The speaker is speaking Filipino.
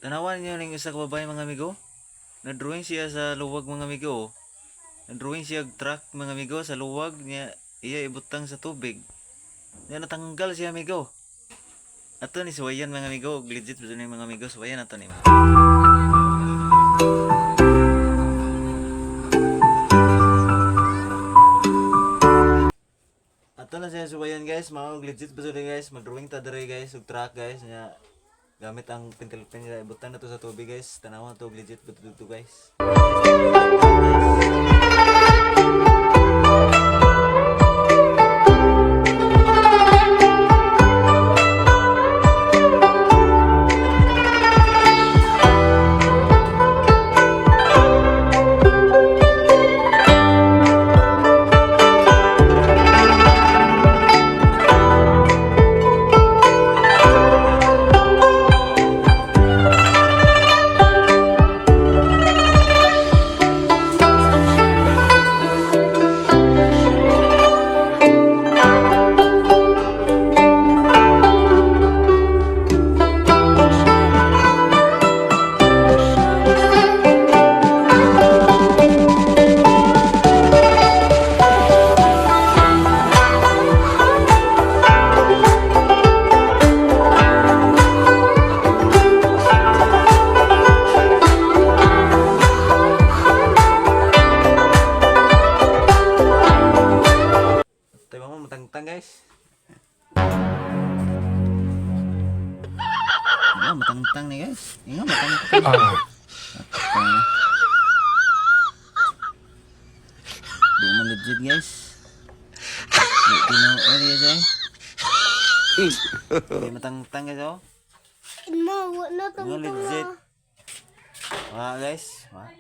Tanawan niyo ning isa ka babae mga amigo. Na-drawing siya sa luwag mga amigo. Na-drawing siya truck mga amigo sa luwag niya iya ibutang sa tubig. Niya natanggal siya amigo. Ato ni suwayan mga amigo, legit ba ni mga amigo suwayan ato ni. Ato na siya suwayan guys, mga legit ba guys, mag-drawing ta dere guys, ug truck guys niya. Gamit ang pentel pen nila, ibutan na to sa tubig guys. Tanawan to legit ba to guys. Tayo mo matangtang guys. Inga matangtang nih guys. Inga matangtang. Di man legit guys. Di tino area guys. Di matangtang guys oh. Wala Inga legit. Wah guys. Wah.